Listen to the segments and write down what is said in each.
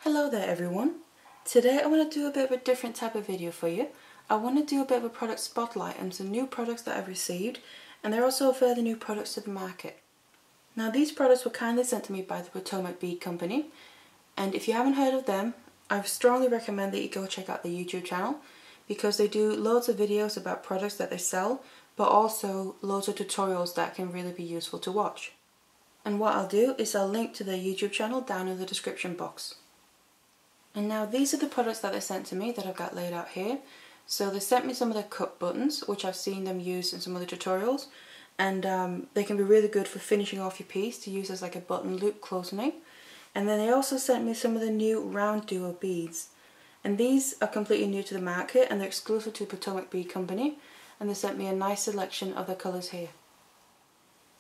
Hello there everyone. Today I want to do a bit of a different type of video for you. I want to do a bit of a product spotlight on some new products that I've received, and they're also further new products to the market. Now these products were kindly sent to me by the Potomac Bead Company, and if you haven't heard of them, I strongly recommend that you go check out their YouTube channel because they do loads of videos about products that they sell, but also loads of tutorials that can really be useful to watch. And what I'll do is I'll link to their YouTube channel down in the description box. And now these are the products that they sent to me that I've got laid out here. So they sent me some of their cup buttons, which I've seen them use in some other tutorials, and they can be really good for finishing off your piece to use as like a button loop closening. And then they also sent me some of the new RounDuo beads, and these are completely new to the market and they're exclusive to Potomac Bead Company, and they sent me a nice selection of the colours here.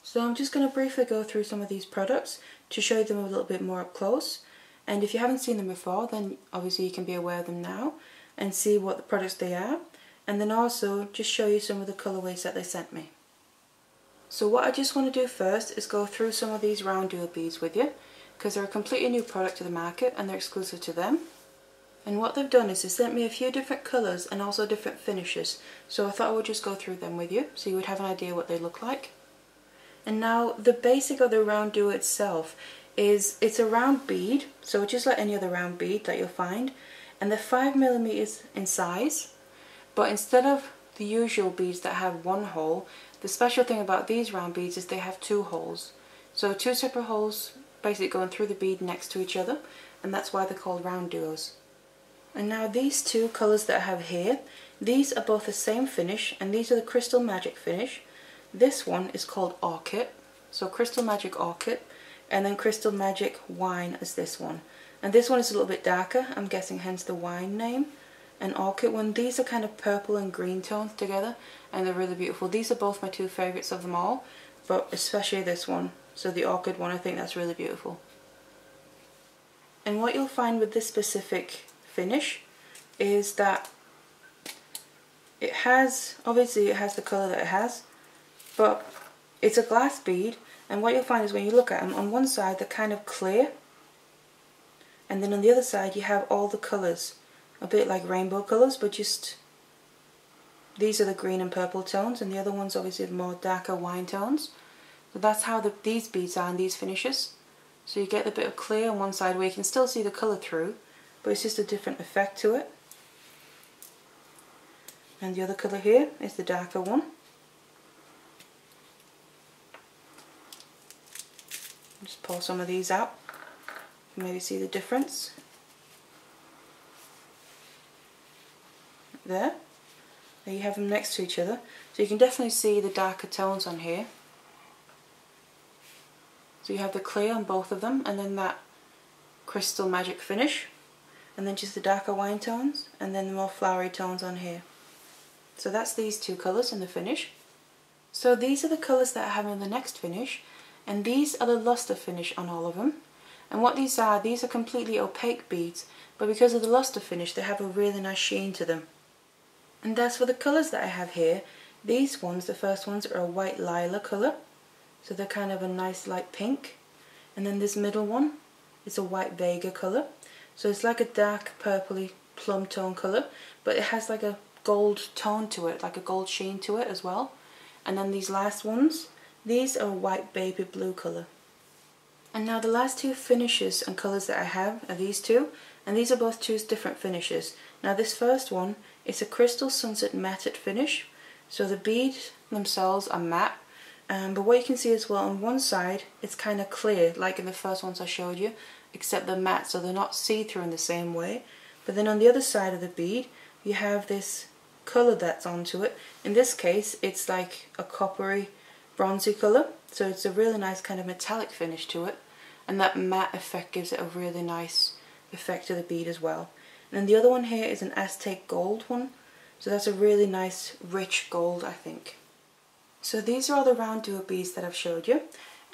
So I'm just going to briefly go through some of these products to show them a little bit more up close. And if you haven't seen them before, then obviously you can be aware of them now and see what the products they are, and then also just show you some of the colourways that they sent me. So what I just want to do first is go through some of these RounDuo beads with you, because they're a completely new product to the market and they're exclusive to them. And what they've done is they sent me a few different colours and also different finishes, so I thought I would just go through them with you so you would have an idea what they look like. And now the basic of the RounDuo itself is it's a round bead, so just like any other round bead that you'll find, and they're 5mm in size, but instead of the usual beads that have one hole, the special thing about these round beads is they have two holes. So two separate holes basically going through the bead next to each other, and that's why they're called RounDuos. And now these two colours that I have here, these are both the same finish, and these are the Crystal Magic finish. This one is called Orchid, so Crystal Magic Orchid, and then Crystal Magic Wine is this one. And this one is a little bit darker, I'm guessing hence the wine name. And Orchid one, these are kind of purple and green tones together, and they're really beautiful. These are both my two favourites of them all, but especially this one. So the Orchid one, I think that's really beautiful. And what you'll find with this specific finish is that it has, obviously it has the colour that it has, but it's a glass bead. And what you'll find is when you look at them, on one side they're kind of clear, and then on the other side you have all the colours, a bit like rainbow colours, but just these are the green and purple tones, and the other ones obviously the more darker wine tones. So that's how these beads are in these finishes. So you get a bit of clear on one side where you can still see the colour through, but it's just a different effect to it. And the other colour here is the darker one. Just pull some of these out, you maybe see the difference. There you have them next to each other, so you can definitely see the darker tones on here. So you have the clear on both of them, and then that Crystal Magic finish, and then just the darker wine tones, and then the more flowery tones on here. So that's these two colours in the finish. So these are the colours that I have in the next finish. And these are the luster finish on all of them. And what these are completely opaque beads, but because of the luster finish they have a really nice sheen to them. And as for the colours that I have here, these ones, the first ones, are a white lilac colour, so they're kind of a nice light pink. And then this middle one is a white Vega colour, so it's like a dark purpley plum tone colour, but it has like a gold tone to it, like a gold sheen to it as well. And then these last ones, these are a white baby blue colour. And now the last two finishes and colours that I have are these two, and these are both two different finishes. Now this first one is a Crystal Sunset Matted finish, so the beads themselves are matte, but what you can see as well on one side it's kind of clear like in the first ones I showed you, except they're matte, so they're not see-through in the same way. But then on the other side of the bead you have this colour that's onto it. In this case it's like a coppery bronzy colour, so it's a really nice kind of metallic finish to it, and that matte effect gives it a really nice effect to the bead as well. And then the other one here is an Aztec gold one, so that's a really nice rich gold, I think. So these are all the RounDuo beads that I've showed you,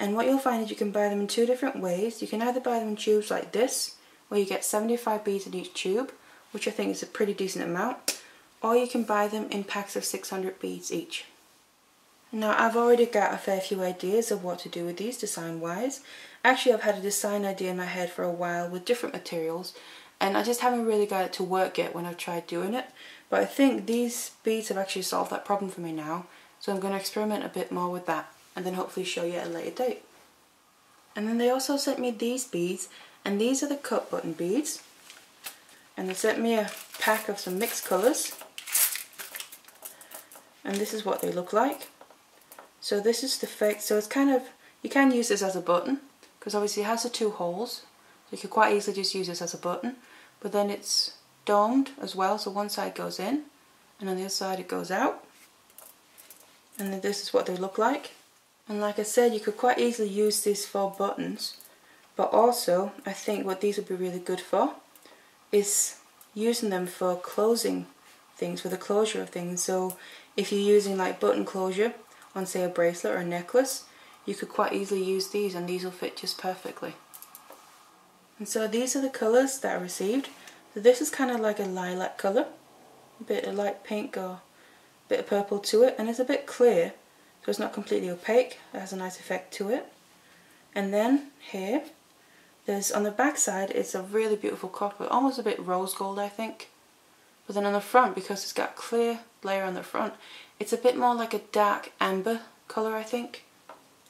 and what you'll find is you can buy them in two different ways. You can either buy them in tubes like this, where you get 75 beads in each tube, which I think is a pretty decent amount, or you can buy them in packs of 600 beads each. Now I've already got a fair few ideas of what to do with these design wise. Actually, I've had a design idea in my head for a while with different materials, and I just haven't really got it to work yet when I've tried doing it. But I think these beads have actually solved that problem for me now, so I'm going to experiment a bit more with that and then hopefully show you at a later date. And then they also sent me these beads, and these are the cut button beads, and they sent me a pack of some mixed colours, and this is what they look like. So this is the fake, so it's kind of, you can use this as a button because obviously it has the two holes, so you could quite easily just use this as a button, but then it's domed as well, so one side goes in and on the other side it goes out, and then this is what they look like. And like I said, you could quite easily use this for buttons, but also I think what these would be really good for is using them for closing things, for the closure of things. So if you're using like button closure on say a bracelet or a necklace, you could quite easily use these and these will fit just perfectly. And so these are the colours that I received. So this is kind of like a lilac colour, a bit of light pink or a bit of purple to it, and it's a bit clear, so it's not completely opaque. It has a nice effect to it. And then here, there's on the back side, it's a really beautiful copper, almost a bit rose gold I think. But then on the front, because it's got a clear layer on the front, it's a bit more like a dark amber colour I think.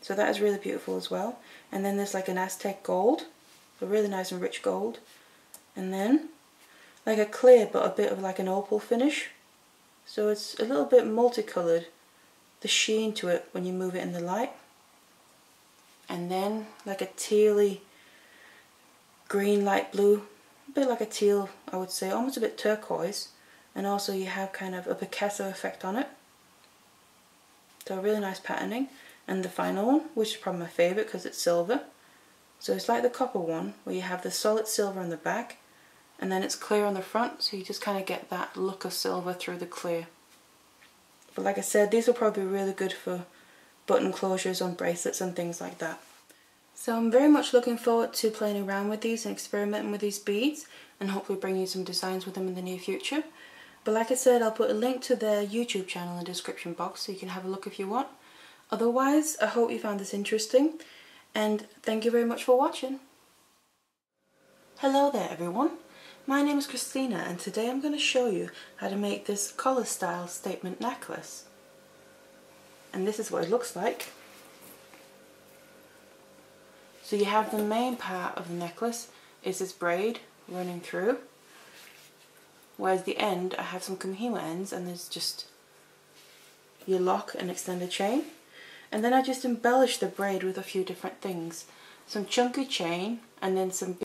So that is really beautiful as well. And then there's like an Aztec gold, a really nice and rich gold. And then like a clear but a bit of like an opal finish. So it's a little bit multicoloured, the sheen to it when you move it in the light. And then like a tealy green light blue, a bit like a teal I would say, almost a bit turquoise, and also you have kind of a Picasso effect on it. So really nice patterning. And the final one, which is probably my favourite because it's silver. So it's like the copper one where you have the solid silver on the back and then it's clear on the front, so you just kind of get that look of silver through the clear. But like I said, these will probably be really good for button closures on bracelets and things like that. So I'm very much looking forward to playing around with these and experimenting with these beads and hopefully bring you some designs with them in the near future. But like I said, I'll put a link to their YouTube channel in the description box so you can have a look if you want. Otherwise, I hope you found this interesting and thank you very much for watching. Hello there everyone, my name is Christina and today I'm going to show you how to make this collar style statement necklace. And this is what it looks like. So you have the main part of the necklace is this braid running through, whereas the end I have some Kumihimo ends and there's just your lock and extended chain. And then I just embellish the braid with a few different things. Some chunky chain and then some